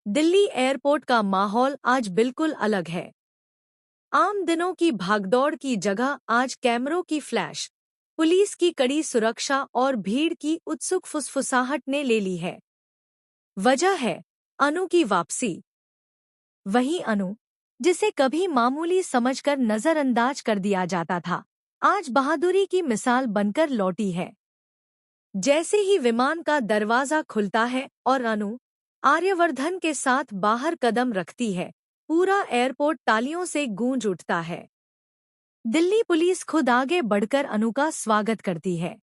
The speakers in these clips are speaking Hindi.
दिल्ली एयरपोर्ट का माहौल आज बिल्कुल अलग है। आम दिनों की भागदौड़ की जगह आज कैमरों की फ्लैश, पुलिस की कड़ी सुरक्षा और भीड़ की उत्सुक फुसफुसाहट ने ले ली है। वजह है अनु की वापसी। वही अनु, जिसे कभी मामूली समझकर नजरअंदाज कर दिया जाता था, आज बहादुरी की मिसाल बनकर लौटी है। जैसे ही विमान का दरवाजा खुलता है और अनु आर्यवर्धन के साथ बाहर कदम रखती है, पूरा एयरपोर्ट तालियों से गूंज उठता है। दिल्ली पुलिस खुद आगे बढ़कर अनु का स्वागत करती है।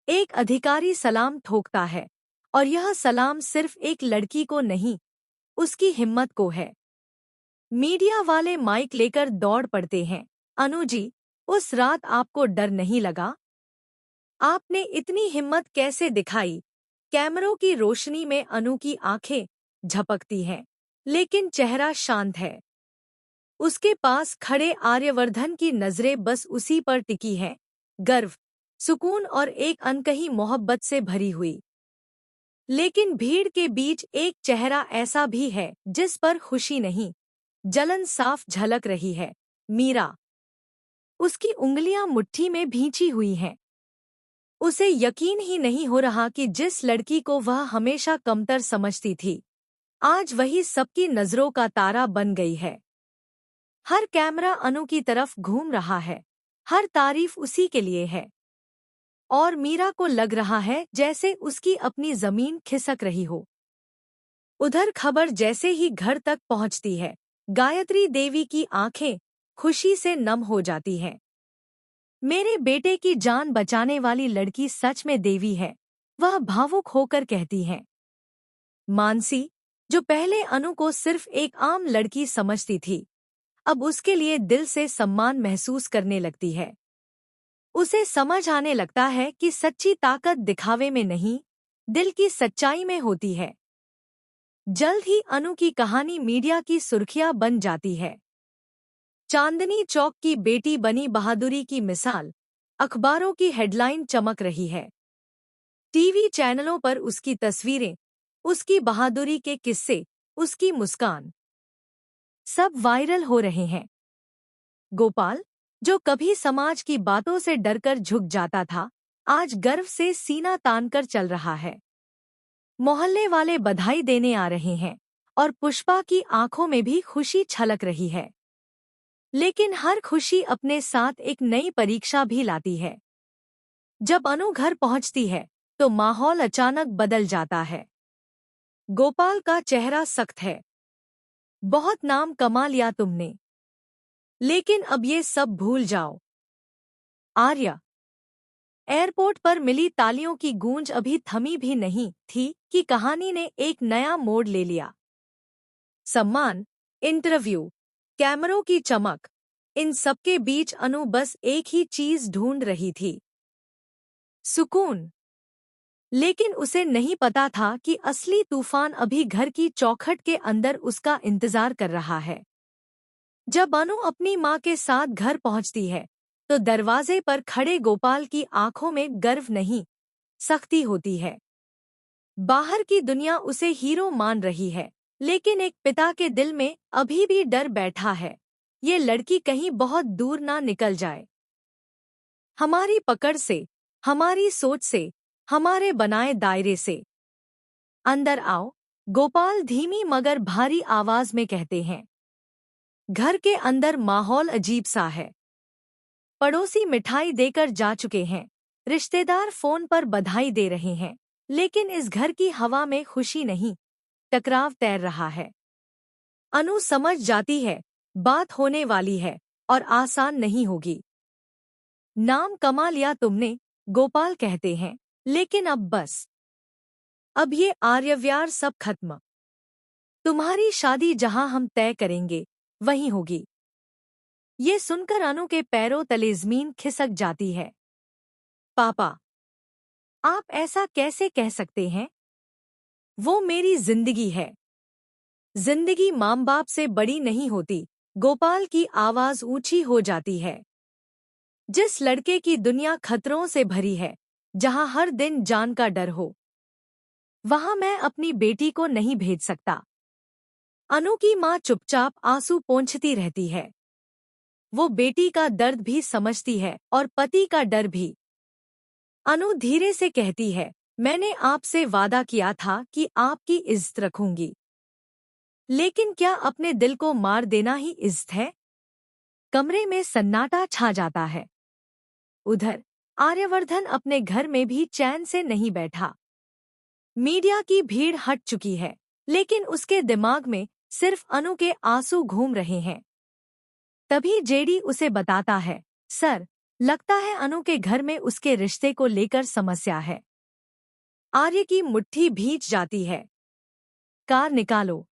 एक अधिकारी सलाम ठोकता है, और यह सलाम सिर्फ एक लड़की को नहीं, उसकी हिम्मत को है। मीडिया वाले माइक लेकर दौड़ पड़ते हैं। अनु जी, उस रात आपको डर नहीं लगा? आपने इतनी हिम्मत कैसे दिखाई? कैमरों की रोशनी में अनु की आंखें झपकती हैं, लेकिन चेहरा शांत है। उसके पास खड़े आर्यवर्धन की नजरें बस उसी पर टिकी हैं, गर्व, सुकून और एक अनकही मोहब्बत से भरी हुई। लेकिन भीड़ के बीच एक चेहरा ऐसा भी है जिस पर खुशी नहीं, जलन साफ झलक रही है। मीरा। उसकी उंगलियां मुट्ठी में भींची हुई हैं। उसे यकीन ही नहीं हो रहा कि जिस लड़की को वह हमेशा कमतर समझती थी, आज वही सबकी नजरों का तारा बन गई है। हर कैमरा अनु की तरफ घूम रहा है, हर तारीफ उसी के लिए है। और मीरा को लग रहा है जैसे उसकी अपनी जमीन खिसक रही हो। उधर खबर जैसे ही घर तक पहुंचती है, गायत्री देवी की आंखें खुशी से नम हो जाती हैं। मेरे बेटे की जान बचाने वाली लड़की सच में देवी है, वह भावुक होकर कहती है। मानसी, जो पहले अनु को सिर्फ एक आम लड़की समझती थी, अब उसके लिए दिल से सम्मान महसूस करने लगती है। उसे समझ आने लगता है कि सच्ची ताकत दिखावे में नहीं, दिल की सच्चाई में होती है। जल्द ही अनु की कहानी मीडिया की सुर्खियां बन जाती है। चांदनी चौक की बेटी बनी बहादुरी की मिसाल, अखबारों की हेडलाइन चमक रही है। टीवी चैनलों पर उसकी तस्वीरें, उसकी बहादुरी के किस्से, उसकी मुस्कान, सब वायरल हो रहे हैं। गोपाल, जो कभी समाज की बातों से डरकर झुक जाता था, आज गर्व से सीना तानकर चल रहा है। मोहल्ले वाले बधाई देने आ रहे हैं, और पुष्पा की आंखों में भी खुशी छलक रही है। लेकिन हर खुशी अपने साथ एक नई परीक्षा भी लाती है। जब अनु घर पहुंचती है, तो माहौल अचानक बदल जाता है। गोपाल का चेहरा सख्त है। बहुत नाम कमा लिया तुमने, लेकिन अब ये सब भूल जाओ। आर्या। एयरपोर्ट पर मिली तालियों की गूंज अभी थमी भी नहीं थी कि कहानी ने एक नया मोड़ ले लिया। सम्मान, इंटरव्यू, कैमरों की चमक, इन सबके बीच अनु बस एक ही चीज ढूंढ रही थी, सुकून। लेकिन उसे नहीं पता था कि असली तूफान अभी घर की चौखट के अंदर उसका इंतजार कर रहा है। जब अनु अपनी माँ के साथ घर पहुंचती है, तो दरवाजे पर खड़े गोपाल की आंखों में गर्व नहीं, सख्ती होती है। बाहर की दुनिया उसे हीरो मान रही है, लेकिन एक पिता के दिल में अभी भी डर बैठा है, ये लड़की कहीं बहुत दूर ना निकल जाए। हमारी पकड़ से, हमारी सोच से, हमारे बनाए दायरे से। अंदर आओ, गोपाल धीमी मगर भारी आवाज में कहते हैं। घर के अंदर माहौल अजीब सा है। पड़ोसी मिठाई देकर जा चुके हैं, रिश्तेदार फोन पर बधाई दे रहे हैं, लेकिन इस घर की हवा में खुशी नहीं, टकराव तैर रहा है। अनु समझ जाती है, बात होने वाली है, और आसान नहीं होगी। नाम कमा लिया तुमने, गोपाल कहते हैं, लेकिन अब बस। अब ये आर्यव्यार सब खत्म। तुम्हारी शादी जहां हम तय करेंगे, वहीं होगी। ये सुनकर अनु के पैरों तले जमीन खिसक जाती है। पापा, आप ऐसा कैसे कह सकते हैं? वो मेरी जिंदगी है। जिंदगी माँ बाप से बड़ी नहीं होती। गोपाल की आवाज ऊंची हो जाती है। जिस लड़के की दुनिया खतरों से भरी है, जहां हर दिन जान का डर हो, वहां मैं अपनी बेटी को नहीं भेज सकता। अनु की माँ चुपचाप आंसू पोंछती रहती है। वो बेटी का दर्द भी समझती है और पति का डर भी। अनु धीरे से कहती है, मैंने आपसे वादा किया था कि आपकी इज्जत रखूंगी। लेकिन क्या अपने दिल को मार देना ही इज्जत है? कमरे में सन्नाटा छा जाता है। उधर आर्यवर्धन अपने घर में भी चैन से नहीं बैठा। मीडिया की भीड़ हट चुकी है, लेकिन उसके दिमाग में सिर्फ अनु के आंसू घूम रहे हैं। तभी जेडी उसे बताता है, सर, लगता है अनु के घर में उसके रिश्ते को लेकर समस्या है। आर्य की मुट्ठी भींच जाती है। कार निकालो।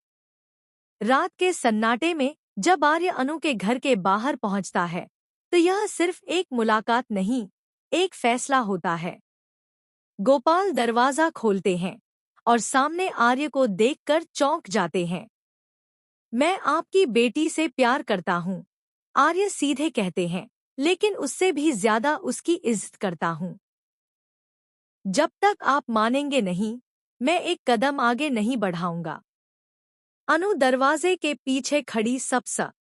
रात के सन्नाटे में जब आर्य अनु के घर के बाहर पहुंचता है, तो यह सिर्फ एक मुलाकात नहीं, एक फैसला होता है। गोपाल दरवाजा खोलते हैं और सामने आर्य को देखकर चौंक जाते हैं। मैं आपकी बेटी से प्यार करता हूँ, आर्य सीधे कहते हैं, लेकिन उससे भी ज्यादा उसकी इज्जत करता हूँ। जब तक आप मानेंगे नहीं, मैं एक कदम आगे नहीं बढ़ाऊंगा। अनु दरवाजे के पीछे खड़ी सबसा